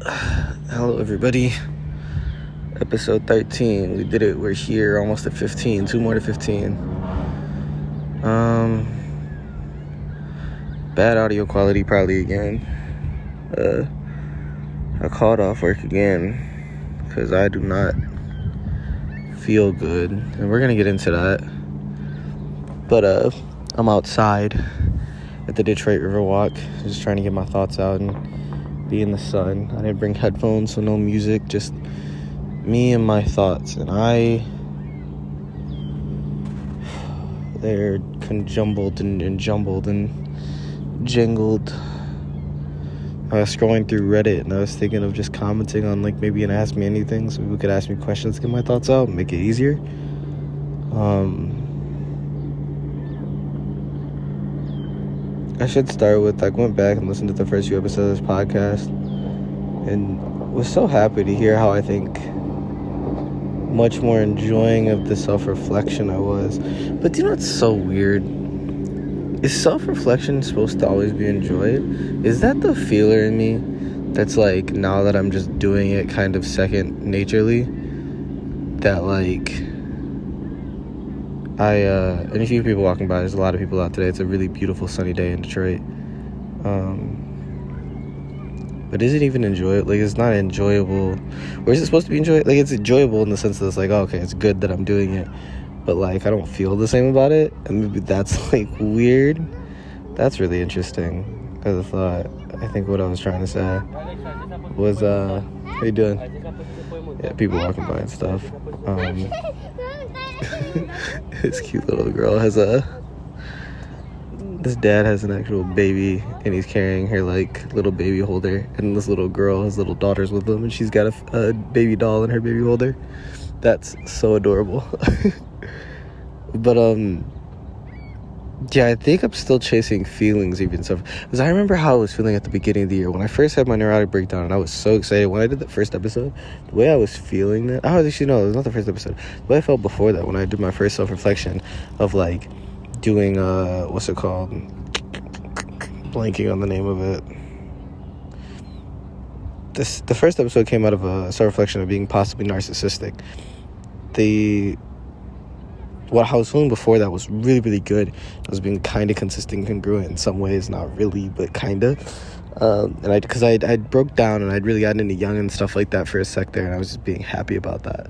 Hello, everybody. Episode 13. We did it. We're here almost at 15. 2 more to 15. Bad audio quality probably again. I called off work again because I do not feel good. And we're going to get into that. But I'm outside at the Detroit River Walk, just trying to get my thoughts out and be in the sun. I didn't bring headphones, so no music, just me and my thoughts. And they're conjumbled and jumbled and jingled. I was scrolling through Reddit and I was thinking of just commenting on maybe an Ask Me Anything, so people could ask me questions, get my thoughts out, make it easier. I should start with, I went back and listened to the first few episodes of this podcast and was so happy to hear how I think much more enjoying of the self-reflection I was. But do you know what's so weird? Is self-reflection supposed to always be enjoyed? Is that the feeler in me that's now that I'm just doing it kind of second naturally, that and a few people walking by, there's a lot of people out today. It's a really beautiful sunny day in Detroit. But is it even enjoyable? It's not enjoyable. Or is it supposed to be enjoyable? It's enjoyable in the sense that it's okay, it's good that I'm doing it. But I don't feel the same about it. And maybe that's weird. That's really interesting as a thought. I think what I was trying to say was, how you doing? Yeah, people walking by and stuff. This cute little girl has this dad has an actual baby, and he's carrying her little baby holder, and this little girl, his little daughter's with him, and she's got a baby doll in her baby holder. That's so adorable. But yeah, I think I'm still chasing feelings even so, because I remember how I was feeling at the beginning of the year when I first had my neurotic breakdown, and I was so excited when I did the first episode. The way I was feeling that, actually no, it was not the first episode. The way I felt before that, when I did my first self-reflection of doing what's it called? Blanking on the name of it. The first episode came out of a self-reflection of being possibly narcissistic. What I was feeling before that was really, really good. I was being kind of consistent and congruent in some ways, not really, but kind of. And because I broke down and I'd really gotten into Young and stuff like that for a sec there, and I was just being happy about that.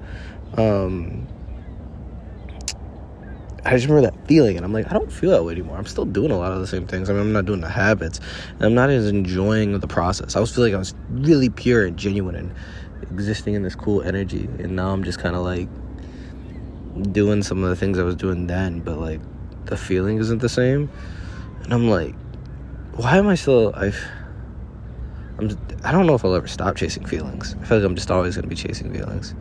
I just remember that feeling, and I'm I don't feel that way anymore. I'm still doing a lot of the same things. I'm not doing the habits, and I'm not as enjoying the process. I was feeling I was really pure and genuine and existing in this cool energy, and now I'm just kind of doing some of the things I was doing then, but the feeling isn't the same. And I'm why am I still I don't know if I'll ever stop chasing feelings. I feel I'm just always going to be chasing feelings.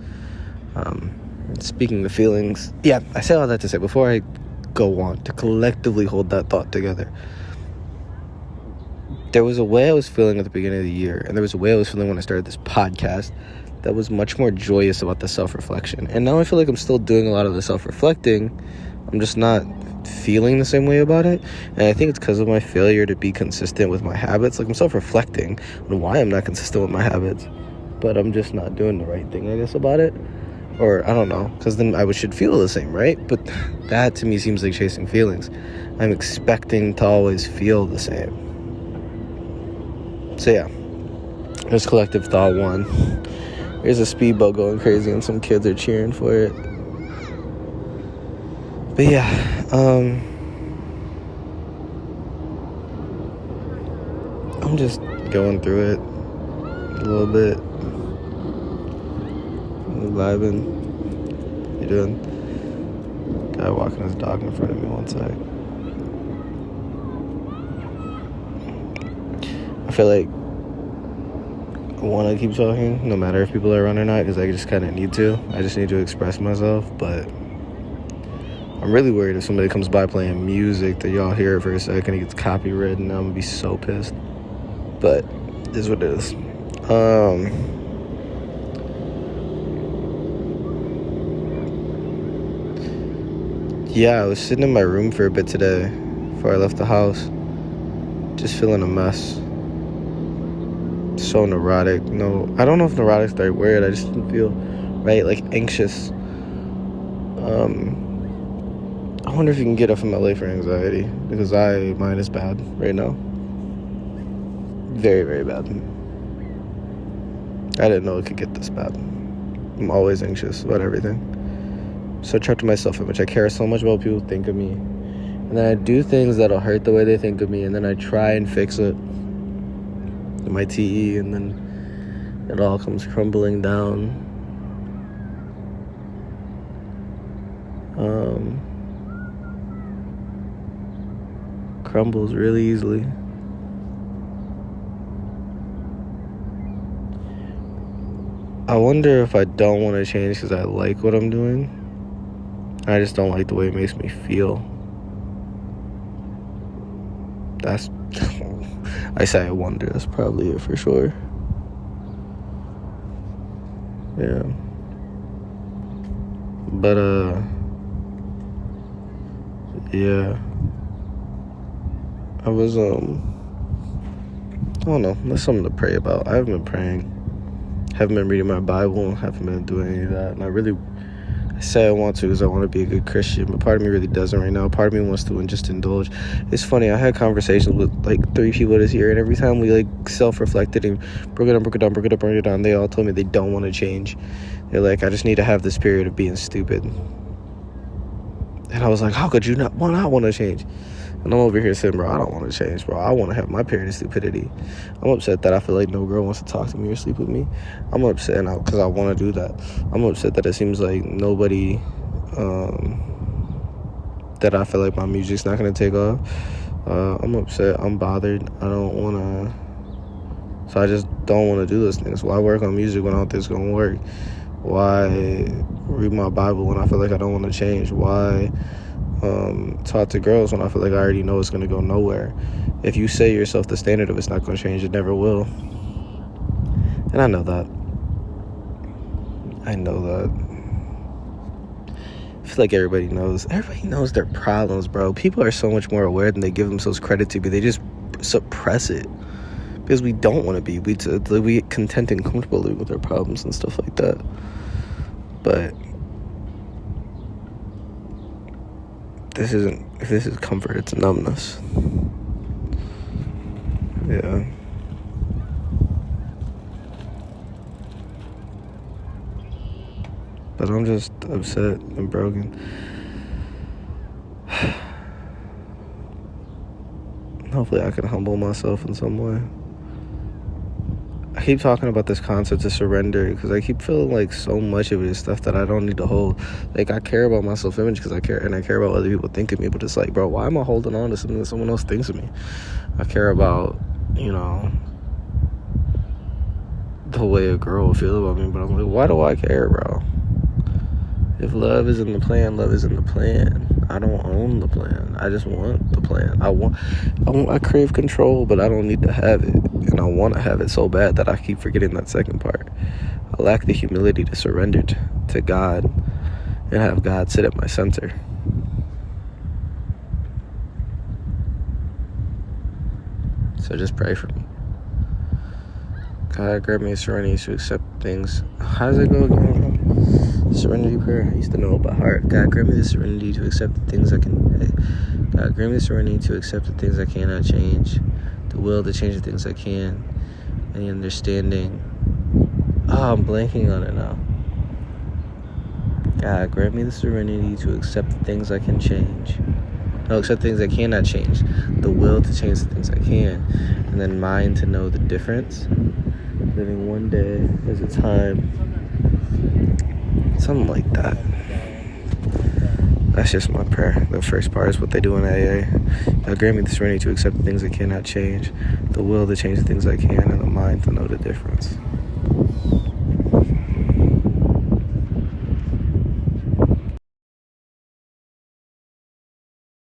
Speaking of feelings, yeah, I say all that to say, before I go on, to collectively hold that thought together, there was a way I was feeling at the beginning of the year, and there was a way I was feeling when I started this podcast that was much more joyous about the self-reflection. And now I feel I'm still doing a lot of the self-reflecting. I'm just not feeling the same way about it. And I think it's because of my failure to be consistent with my habits. I'm self-reflecting on why I'm not consistent with my habits, but I'm just not doing the right thing, I guess, about it. Or, I don't know, because then I should feel the same, right? But that, to me, seems like chasing feelings. I'm expecting to always feel the same. So, yeah. There's collective thought one. There's a speedboat going crazy and some kids are cheering for it. But yeah, I'm just going through it a little bit. Vibing. How you doing? Guy walking his dog in front of me one side. I feel I want to keep talking, no matter if people are around or not, because I just kind of need to. I just need to express myself, but I'm really worried if somebody comes by playing music that y'all hear it for a second, it gets copyrighted, and I'm going to be so pissed. But it is what it is. Yeah, I was sitting in my room for a bit today before I left the house, just feeling a mess. so neurotic. No, I don't know if neurotic's the right word. I just didn't feel right, like anxious. I wonder if you can get up from LA for anxiety, because mine is bad right now. Very, very bad. I didn't know it could get this bad. I'm always anxious about everything. So trapped in my self-image. I care so much about what people think of me. And then I do things that'll hurt the way they think of me, and then I try and fix it in my TE, and then it all comes crumbling down. Crumbles really easily. I wonder if I don't want to change because I like what I'm doing. I just don't like the way it makes me feel. That's I say I wonder. That's probably it for sure. Yeah. But yeah. I was I don't know. That's something to pray about. I haven't been praying. Haven't been reading my Bible. Haven't been doing any of that. And I say I want to because I want to be a good Christian, but part of me really doesn't right now. Part of me wants to just indulge. It's funny, I had conversations with like 3 people this year, and every time we like self-reflected and broke it down, they all told me they don't want to change. They're like, I just need to have this period of being stupid. And I was like, how could you not want to change? And I'm over here saying, bro, I don't want to change, bro. I want to have my period of stupidity. I'm upset that I feel like no girl wants to talk to me or sleep with me. I'm upset now because I want to do that. I'm upset that it seems like nobody, that I feel like my music's not going to take off. I'm upset. I'm bothered. I don't want to. So I just don't want to do those things. Why work on music when I don't think it's going to work? Why read my Bible when I feel like I don't want to change? Why talk to girls when I feel like I already know it's going to go nowhere? If you say yourself the standard of it's not going to change, it never will. And I know that. I feel like everybody knows their problems, bro. People are so much more aware than they give themselves credit to, but they just suppress it because we don't want to be. We get content and comfortable with our problems and stuff like that. But if this is comfort, it's numbness. Yeah. But I'm just upset and broken. Hopefully I can humble myself in some way. I keep talking about this concept of surrender because I keep feeling like so much of it is stuff that I don't need to hold. Like, I care about my self-image because I care about what other people think of me, but it's like, bro, why am I holding on to something that someone else thinks of me? I care about, the way a girl will feel about me, but I'm like, why do I care, bro? If love is in the plan, love is in the plan. I don't own the plan. I just want the plan. I crave control, but I don't need to have it. And I want to have it so bad that I keep forgetting that second part. I lack the humility to surrender to God and have God sit at my center. So just pray for me. God, grant me a serenity to accept things. How does it go again? Serenity prayer. I used to know it by heart. God, grant me the serenity to accept the things I can. God, grant me the serenity to accept the things I cannot change, the will to change the things I can, and the understanding. Oh, I'm blanking on it now. God, grant me the serenity to accept the things I can change. No, accept things I cannot change, the will to change the things I can, and then mind to know the difference. Living one day at a time. Something like that. That's just my prayer. The first part is what they do in AA. God, grant me the serenity to accept the things I cannot change, the will to change the things I can, and the mind to know the difference.